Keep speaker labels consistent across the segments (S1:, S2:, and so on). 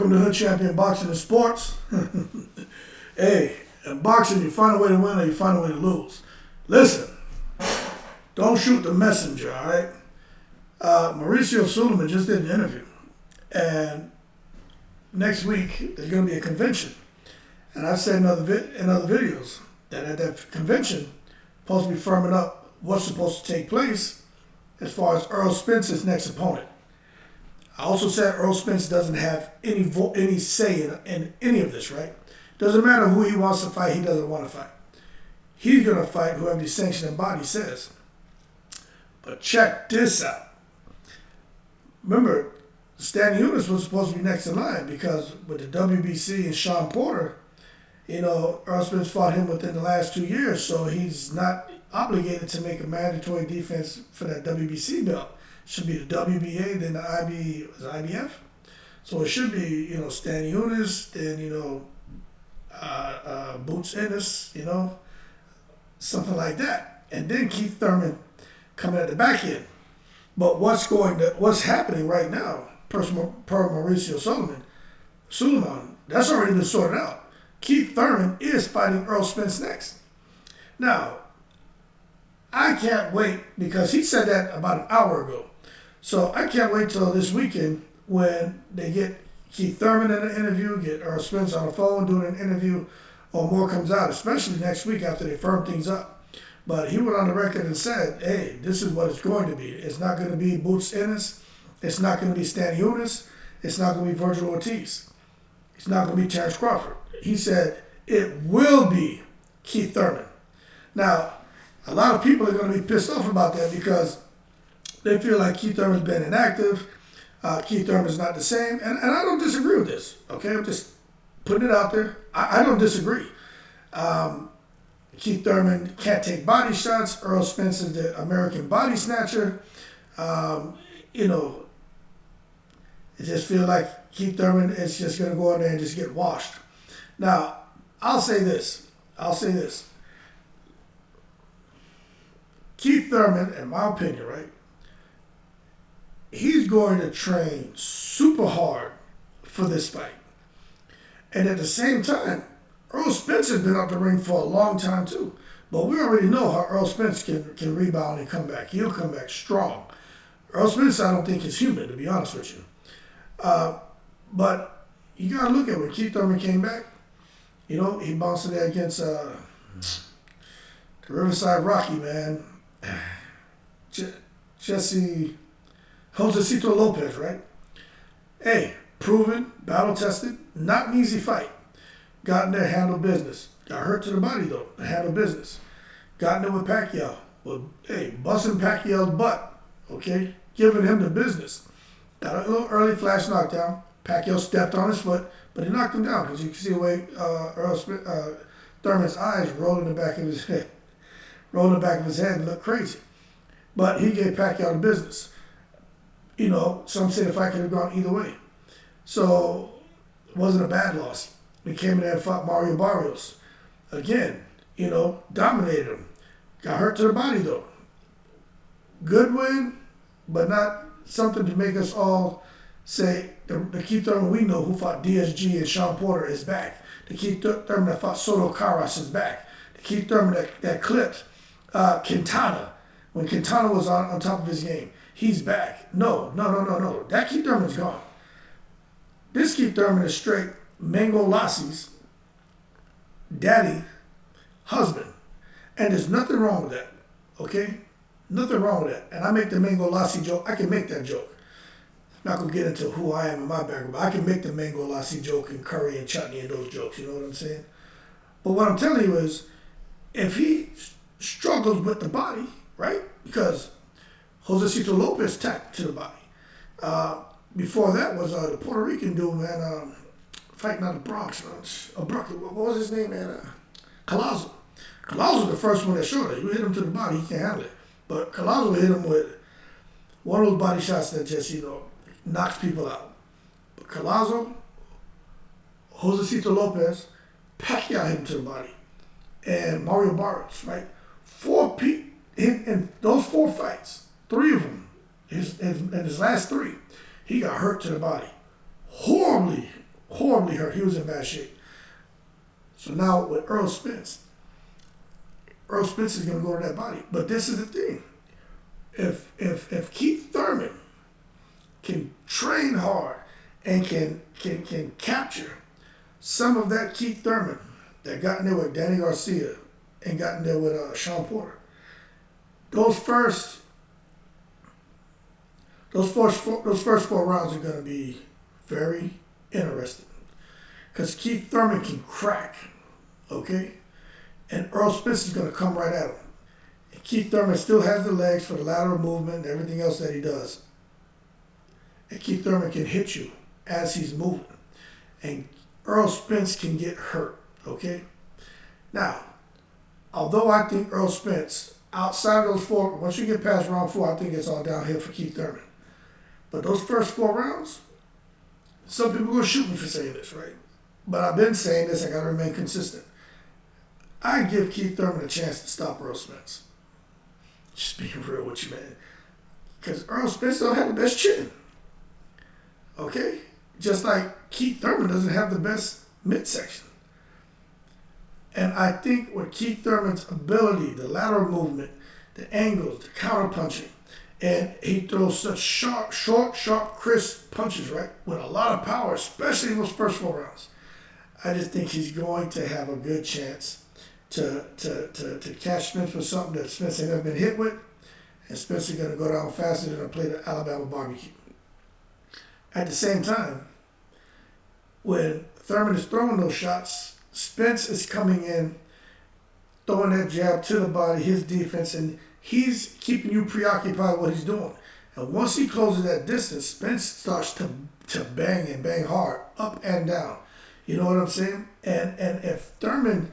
S1: Welcome to Hood Champion Boxing and Sports. Hey, in boxing, you find a way to win or you find a way to lose. Listen, don't shoot the messenger, all right? Mauricio Sulaiman just did an interview. And next week, there's going to be a convention. And I've said in other videos that at that convention, supposed to be firming up what's supposed to take place as far as Errol Spence's next opponent. I also said Errol Spence doesn't have any say in any of this, right? Doesn't matter who he wants to fight, he doesn't want to fight. He's going to fight whoever the sanctioning body says. But check this out. Remember, Stan Eunice was supposed to be next in line because with the WBC and Sean Porter, Errol Spence fought him within the last 2 years, so he's not obligated to make a mandatory defense for that WBC belt. Should be the WBA, then the IBF. So it should be, Stan Eunice, then, Boots Ennis, something like that. And then Keith Thurman coming at the back end. But what's happening right now, per Mauricio Sulaiman, that's already been sorted out. Keith Thurman is fighting Errol Spence next. Now, I can't wait because he said that about an hour ago. So I can't wait till this weekend when they get Keith Thurman in an interview, get Errol Spence on the phone doing an interview, or more comes out, especially next week after they firm things up. But he went on the record and said, hey, this is what it's going to be. It's not going to be Boots Ennis. It's not going to be Stan Eunice. It's not going to be Virgil Ortiz. It's not going to be Terrence Crawford. He said it will be Keith Thurman. Now, a lot of people are going to be pissed off about that because they feel like Keith Thurman's been inactive. Keith Thurman's not the same. And I don't disagree with this. Okay, I'm just putting it out there. I don't disagree. Keith Thurman can't take body shots. Errol Spence is the American body snatcher. It just feels like Keith Thurman is just going to go in there and just get washed. Now, I'll say this. Keith Thurman, in my opinion, right, he's going to train super hard for this fight. And at the same time, Errol Spence has been up the ring for a long time too. But we already know how Errol Spence can rebound and come back. He'll come back strong. Errol Spence, I don't think is human, to be honest with you. But you got to look at when Keith Thurman came back. He bounced in there against the Riverside Rocky, man. Josecito Lopez, right? Hey, proven, battle-tested, not an easy fight. Got in there, handled business. Got hurt to the body, though, handled business. Got in there with Pacquiao. Well, hey, busting Pacquiao's butt, okay? Giving him the business. Got a little early flash knockdown. Pacquiao stepped on his foot, but he knocked him down because you can see the way Thurman's eyes rolled in the back of his head. Rolled in the back of his head and looked crazy. But he gave Pacquiao the business. Some say the fight could have gone either way. So it wasn't a bad loss. He came in there and fought Mario Barrios. Again, dominated him. Got hurt to the body, though. Good win, but not something to make us all say the Keith Thurman we know who fought DSG and Sean Porter is back. The Keith Thurman that fought Soto Caras is back. The Keith Thurman that clipped Quintana when Quintana was on top of his game. He's back. No. That Keith Thurman's gone. This Keith Thurman is straight Mango Lassi's daddy, husband. And there's nothing wrong with that. Okay? Nothing wrong with that. And I make the Mango Lassi joke. I can make that joke. I'm not going to get into who I am in my background, but I can make the Mango Lassi joke and curry and chutney and those jokes. You know what I'm saying? But what I'm telling you is, if he struggles with the body, right? Because Josecito Lopez tapped to the body. Before that was the Puerto Rican dude, man, fighting out of the Bronx. What was his name, man? Collazo. Collazo was the first one that showed it. You hit him to the body, he can't handle it. But Collazo hit him with one of those body shots that just, knocks people out. But Collazo, Josecito Lopez, Pacquiao hit him to the body. And Mario Barrios, right? In those 4 fights, 3 of them, in his last 3, he got hurt to the body. Horribly horribly hurt. He was in bad shape. So now with Errol Spence is going to go to that body. But this is the thing. If Keith Thurman can train hard and can capture some of that Keith Thurman that got in there with Danny Garcia and got in there with Sean Porter, those first 4 rounds are going to be very interesting because Keith Thurman can crack, okay, and Errol Spence is going to come right at him. And Keith Thurman still has the legs for the lateral movement and everything else that he does. And Keith Thurman can hit you as he's moving, and Errol Spence can get hurt, okay? Now, although I think Errol Spence, outside of those 4, once you get past round 4, I think it's all downhill for Keith Thurman. But those first 4 rounds, some people are going to shoot me for saying this, right? But I've been saying this, I got to remain consistent. I give Keith Thurman a chance to stop Errol Spence. Just being real with you, man. Because Errol Spence don't have the best chin. Okay? Just like Keith Thurman doesn't have the best midsection. And I think with Keith Thurman's ability, the lateral movement, the angles, the counter punching, and he throws such sharp, crisp punches, right? With a lot of power, especially in those first 4 rounds. I just think he's going to have a good chance to catch Spence with something that Spence ain't never been hit with. And Spence is going to go down faster than play the Alabama barbecue. At the same time, when Thurman is throwing those shots, Spence is coming in, throwing that jab to the body, his defense, and he's keeping you preoccupied with what he's doing. And once he closes that distance, Spence starts to bang and bang hard, up and down. You know what I'm saying? And if Thurman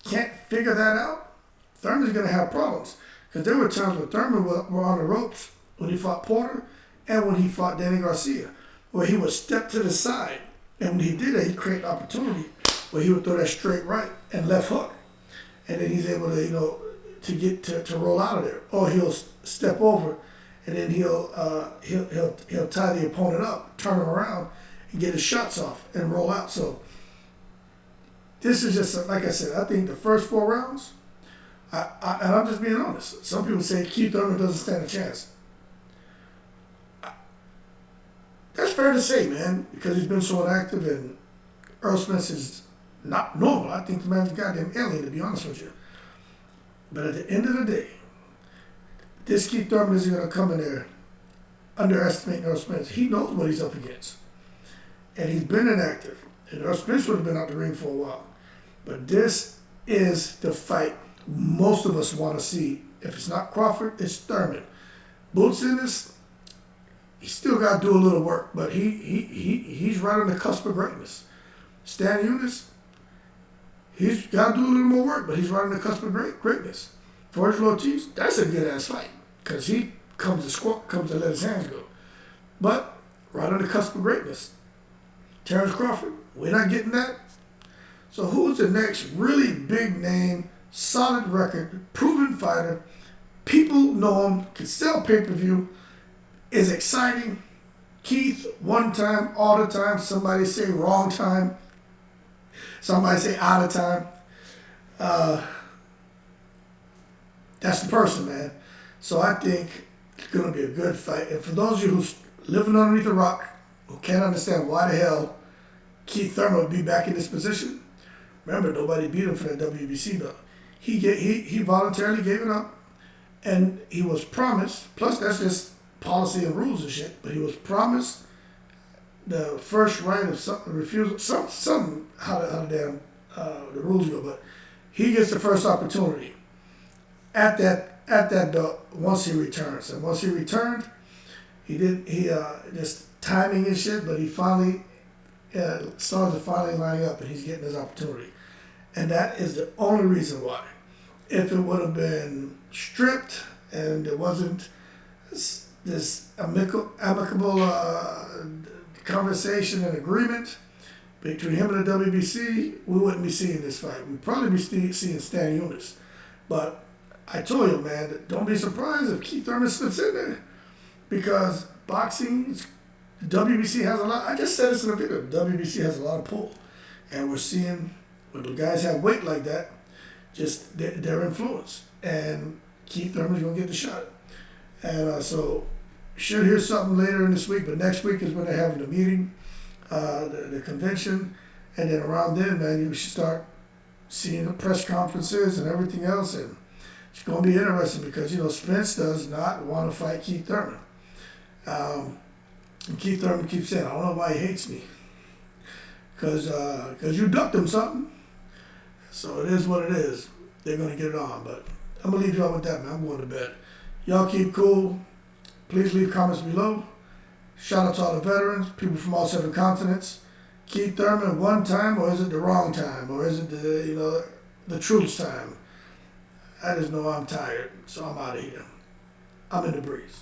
S1: can't figure that out, Thurman's going to have problems. Because there were times when Thurman were on the ropes when he fought Porter and when he fought Danny Garcia, where he would step to the side. And when he did that, he created opportunity where he would throw that straight right and left hook. And then he's able to, to get to roll out of there. Or he'll step over and then he'll tie the opponent up, turn him around, and get his shots off and roll out. So this is just, like I said, I think the first 4 rounds, and I'm just being honest. Some people say Keith Thurman doesn't stand a chance. That's fair to say, man, because he's been so inactive and Errol Spence is not normal. I think the man's a goddamn alien, to be honest with you. But at the end of the day, this Keith Thurman isn't going to come in there underestimating Errol Spence. He knows what he's up against. And he's been inactive. And Errol Spence would have been out the ring for a while. But this is the fight most of us want to see. If it's not Crawford, it's Thurman. Boots Ennis, he still got to do a little work, but he's right on the cusp of greatness. Stan Eunice, he's got to do a little more work, but he's right on the cusp of greatness. Virgil Ortiz, that's a good-ass fight because he comes to let his hands go. But right on the cusp of greatness. Terrence Crawford, we're not getting that. So who's the next really big name, solid record, proven fighter, people know him, can sell pay-per-view, is exciting? Keith, one time, all the time. Somebody say wrong time. Somebody say out of time. That's the person, man. So I think it's going to be a good fight. And for those of you who's living underneath a rock, who can't understand why the hell Keith Thurman would be back in this position, remember, nobody beat him for that WBC belt. He voluntarily gave it up, and he was promised, plus that's just policy and rules and shit, but he was promised the first right of refusal, some how the damn the rules go, but he gets the first opportunity at that belt once he returns. And once he returned, just timing and shit, but he finally stars are finally lining up and he's getting his opportunity. And that is the only reason why. If it would have been stripped and there wasn't this amicable conversation and agreement between him and the WBC, we wouldn't be seeing this fight. We'd probably be seeing Stan Eunice. But I told you, man, don't be surprised if Keith Thurman slips in there, because boxing The WBC has a lot. I just said this in a video. The WBC has a lot of pull, and we're seeing when the guys have weight like that, just their influence. And Keith Thurman's gonna get the shot, and so should hear something later in this week. But next week is when they're having the meeting, the convention, and then around then, man, you should start seeing the press conferences and everything else, and it's gonna be interesting because Spence does not want to fight Keith Thurman. And Keith Thurman keeps saying, I don't know why he hates me. Because you ducked him something. So it is what it is. They're going to get it on. But I'm going to leave y'all with that, man. I'm going to bed. Y'all keep cool. Please leave comments below. Shout out to all the veterans, people from all 7 continents. Keith Thurman, one time, or is it the wrong time? Or is it the truth's time? I just know I'm tired, so I'm out of here. I'm in the breeze.